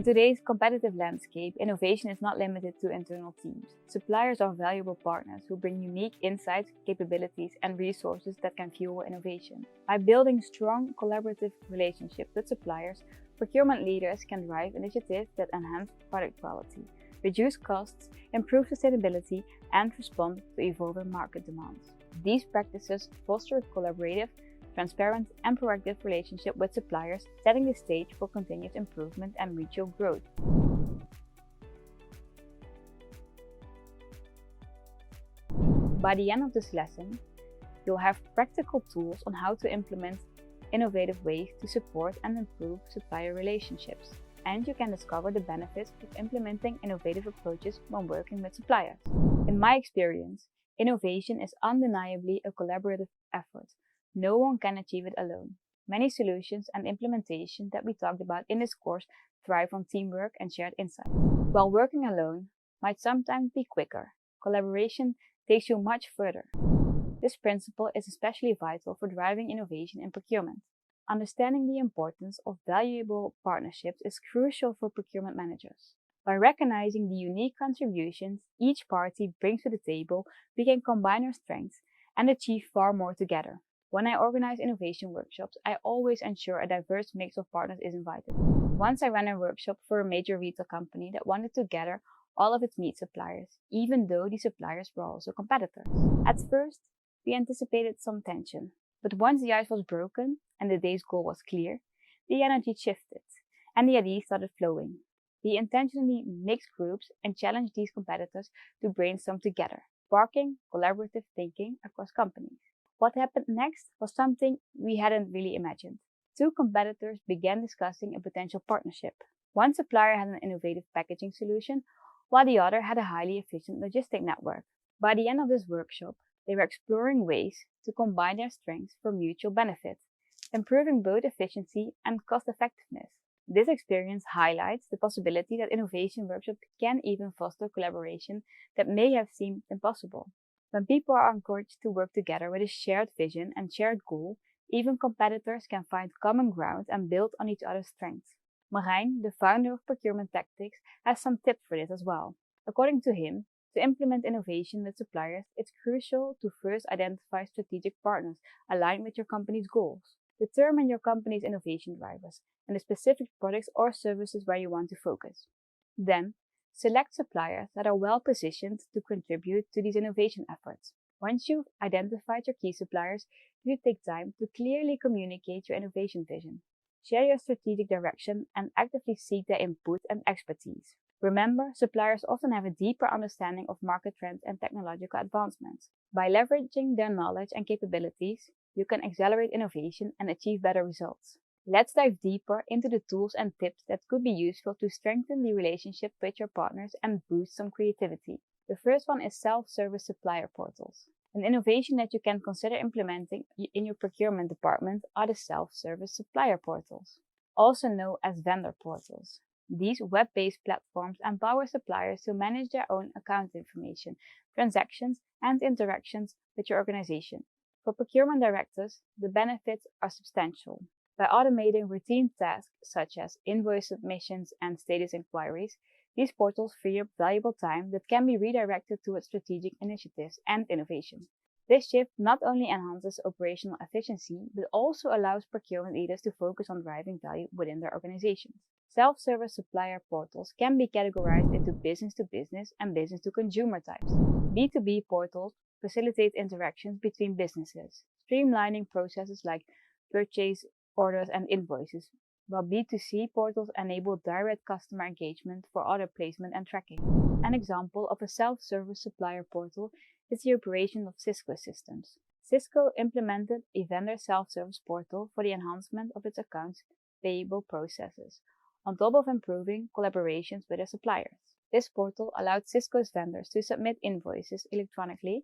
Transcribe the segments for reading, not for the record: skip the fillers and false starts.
today's competitive landscape, innovation is not limited to internal teams. Suppliers are valuable partners who bring unique insights, capabilities, and resources that can fuel innovation. By building strong collaborative relationships with suppliers, procurement leaders can drive initiatives that enhance product quality, reduce costs, improve sustainability, and respond to evolving market demands. These practices foster a collaborative, transparent, and proactive relationship with suppliers, setting the stage for continuous improvement and mutual growth. By the end of this lesson, you'll have practical tools on how to implement innovative ways to support and improve supplier relationships, and you can discover the benefits of implementing innovative approaches when working with suppliers. In my experience, innovation is undeniably a collaborative effort. No one can achieve it alone. Many solutions and implementation that we talked about in this course thrive on teamwork and shared insights. While working alone might sometimes be quicker, collaboration takes you much further. This principle is especially vital for driving innovation in procurement. Understanding the importance of valuable partnerships is crucial for procurement managers. By recognizing the unique contributions each party brings to the table, we can combine our strengths and achieve far more together. When I organize innovation workshops, I always ensure a diverse mix of partners is invited. Once I ran a workshop for a major retail company that wanted to gather all of its meat suppliers, even though the suppliers were also competitors. At first, we anticipated some tension, but once the ice was broken and the day's goal was clear, the energy shifted and the ideas started flowing. We intentionally mixed groups and challenged these competitors to brainstorm together, sparking collaborative thinking across companies. What happened next was something we hadn't really imagined. Two competitors began discussing a potential partnership. One supplier had an innovative packaging solution, while the other had a highly efficient logistic network. By the end of this workshop, they were exploring ways to combine their strengths for mutual benefit, improving both efficiency and cost effectiveness. This experience highlights the possibility that innovation workshops can even foster collaboration that may have seemed impossible. When people are encouraged to work together with a shared vision and shared goal, even competitors can find common ground and build on each other's strengths. Marijn, the founder of Procurement Tactics, has some tips for this as well. According to him, to implement innovation with suppliers, it's crucial to first identify strategic partners aligned with your company's goals. Determine your company's innovation drivers and the specific products or services where you want to focus. Then, select suppliers that are well positioned to contribute to these innovation efforts. Once you've identified your key suppliers, you take time to clearly communicate your innovation vision. Share your strategic direction and actively seek their input and expertise. Remember, suppliers often have a deeper understanding of market trends and technological advancements. By leveraging their knowledge and capabilities, you can accelerate innovation and achieve better results. Let's dive deeper into the tools and tips that could be useful to strengthen the relationship with your partners and boost some creativity. The first one is self-service supplier portals. An innovation that you can consider implementing in your procurement department are the self-service supplier portals, also known as vendor portals. These web-based platforms empower suppliers to manage their own account information, transactions, and interactions with your organization. For procurement directors, the benefits are substantial. By automating routine tasks such as invoice submissions and status inquiries, these portals free up valuable time that can be redirected towards strategic initiatives and innovation. This shift not only enhances operational efficiency, but also allows procurement leaders to focus on driving value within their organizations. Self-service supplier portals can be categorized into business-to-business and business-to-consumer types. B2B portals facilitate interactions between businesses, streamlining processes like purchase orders and invoices, while B2C portals enable direct customer engagement for order placement and tracking. An example of a self-service supplier portal is the operation of Cisco systems. Cisco implemented a vendor self-service portal for the enhancement of its accounts payable processes, on top of improving collaborations with their suppliers. This portal allowed Cisco's vendors to submit invoices electronically,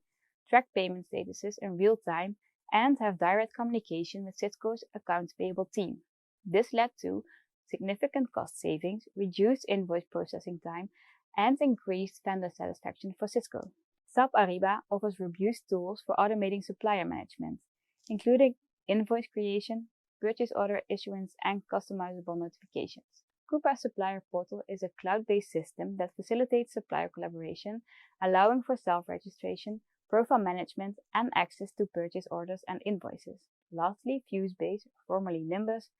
track payment statuses in real time, and have direct communication with Cisco's accounts payable team. This led to significant cost savings, reduced invoice processing time, and increased vendor satisfaction for Cisco. SAP Ariba offers robust tools for automating supplier management, including invoice creation, purchase order issuance, and customizable notifications. Coupa Supplier Portal is a cloud-based system that facilitates supplier collaboration, allowing for self-registration, profile management, and access to purchase orders and invoices. Lastly, FuseBase, formerly Nimbus,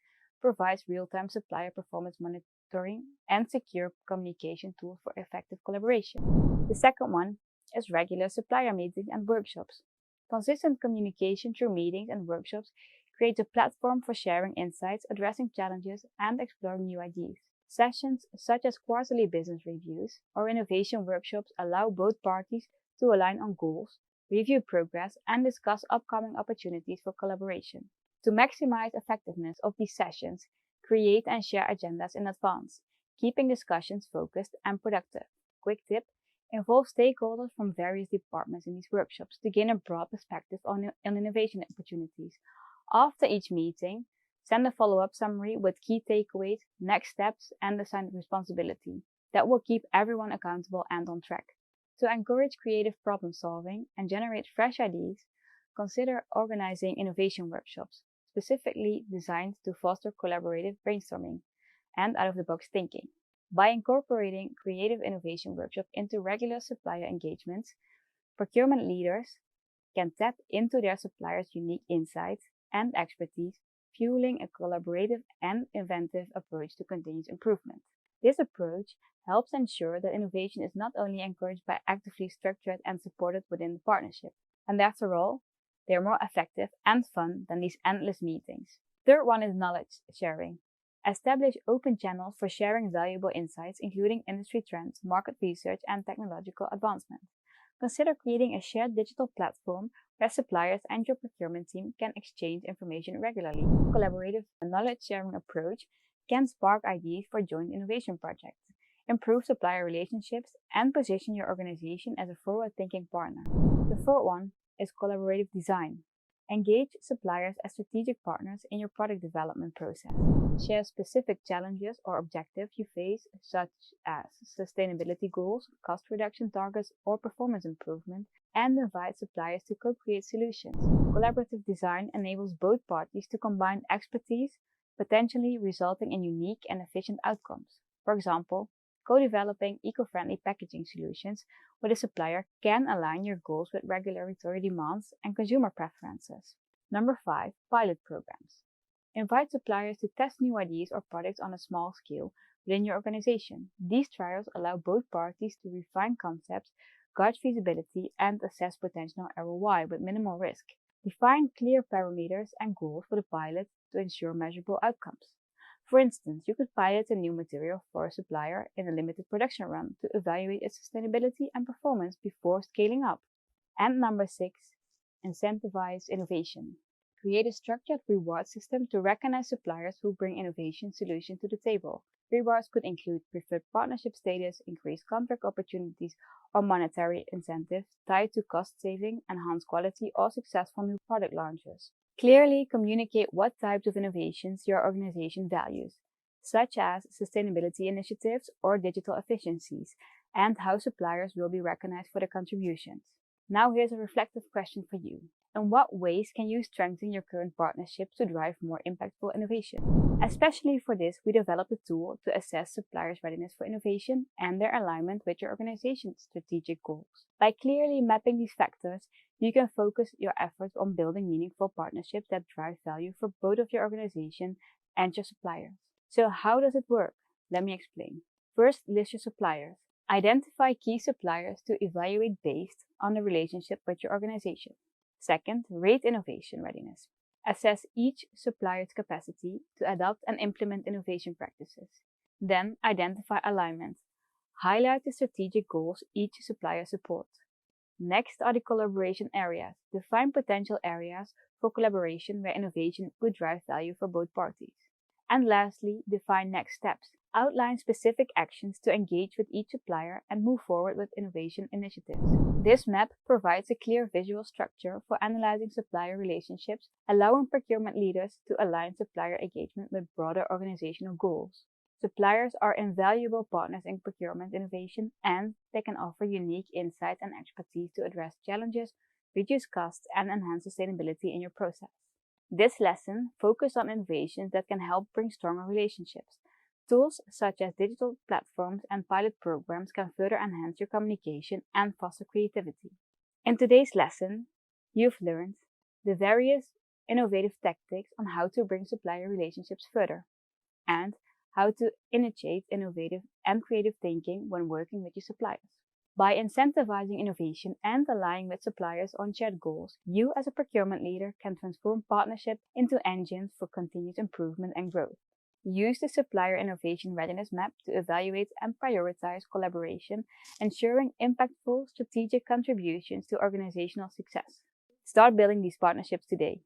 provides real-time supplier performance monitoring and secure communication tools for effective collaboration. The second one is regular supplier meetings and workshops. Consistent communication through meetings and workshops creates a platform for sharing insights, addressing challenges, and exploring new ideas. Sessions such as quarterly business reviews or innovation workshops allow both parties to align on goals, review progress, and discuss upcoming opportunities for collaboration. To maximize effectiveness of these sessions, create and share agendas in advance, keeping discussions focused and productive. Quick tip: involve stakeholders from various departments in these workshops to gain a broad perspective on innovation opportunities. After each meeting, send a follow-up summary with key takeaways, next steps, and assigned responsibility. That will keep everyone accountable and on track. To encourage creative problem solving and generate fresh ideas, consider organizing innovation workshops, specifically designed to foster collaborative brainstorming and out-of-the-box thinking. By incorporating creative innovation workshops into regular supplier engagements, procurement leaders can tap into their suppliers' unique insights and expertise, fueling a collaborative and inventive approach to continuous improvement. This approach helps ensure that innovation is not only encouraged but actively structured and supported within the partnership. And after all, they are more effective and fun than these endless meetings. Third one is knowledge sharing. Establish open channels for sharing valuable insights, including industry trends, market research, and technological advancements. Consider creating a shared digital platform where suppliers and your procurement team can exchange information regularly. A collaborative knowledge-sharing approach can spark ideas for joint innovation projects, improve supplier relationships, and position your organization as a forward-thinking partner. The fourth one is collaborative design. Engage suppliers as strategic partners in your product development process. Share specific challenges or objectives you face, such as sustainability goals, cost reduction targets, or performance improvement, and invite suppliers to co-create solutions. Collaborative design enables both parties to combine expertise, potentially resulting in unique and efficient outcomes. For example, co-developing eco-friendly packaging solutions with a supplier can align your goals with regulatory demands and consumer preferences. Number 5. Pilot programs. Invite suppliers to test new ideas or products on a small scale within your organization. These trials allow both parties to refine concepts, gauge feasibility, and assess potential ROI with minimal risk. Define clear parameters and goals for the pilot to ensure measurable outcomes. For instance, you could pilot a new material for a supplier in a limited production run to evaluate its sustainability and performance before scaling up. And number 6, incentivize innovation. Create a structured reward system to recognize suppliers who bring innovation solutions to the table. Rewards could include preferred partnership status, increased contract opportunities, or monetary incentives tied to cost saving, enhanced quality, or successful new product launches. Clearly communicate what types of innovations your organization values, such as sustainability initiatives or digital efficiencies, and how suppliers will be recognized for their contributions. Now here's a reflective question for you. In what ways can you strengthen your current partnerships to drive more impactful innovation? Especially for this, we developed a tool to assess suppliers' readiness for innovation and their alignment with your organization's strategic goals. By clearly mapping these factors, you can focus your efforts on building meaningful partnerships that drive value for both of your organization and your suppliers. So how does it work? Let me explain. First, list your suppliers. Identify key suppliers to evaluate based on the relationship with your organization. Second, rate innovation readiness. Assess each supplier's capacity to adopt and implement innovation practices. Then, identify alignment. Highlight the strategic goals each supplier supports. Next are the collaboration areas. Define potential areas for collaboration where innovation would drive value for both parties. And lastly, define next steps. Outline specific actions to engage with each supplier and move forward with innovation initiatives. This map provides a clear visual structure for analyzing supplier relationships, allowing procurement leaders to align supplier engagement with broader organizational goals. Suppliers are invaluable partners in procurement innovation, and they can offer unique insights and expertise to address challenges, reduce costs, and enhance sustainability in your process. This lesson focused on innovations that can help bring stronger relationships, Tools such as digital platforms and pilot programs can further enhance your communication and foster creativity. In today's lesson, you've learned the various innovative tactics on how to bring supplier relationships further and how to initiate innovative and creative thinking when working with your suppliers. By incentivizing innovation and aligning with suppliers on shared goals, you as a procurement leader can transform partnerships into engines for continuous improvement and growth. Use the Supplier Innovation Readiness Map to evaluate and prioritize collaboration, ensuring impactful strategic contributions to organizational success. Start building these partnerships today.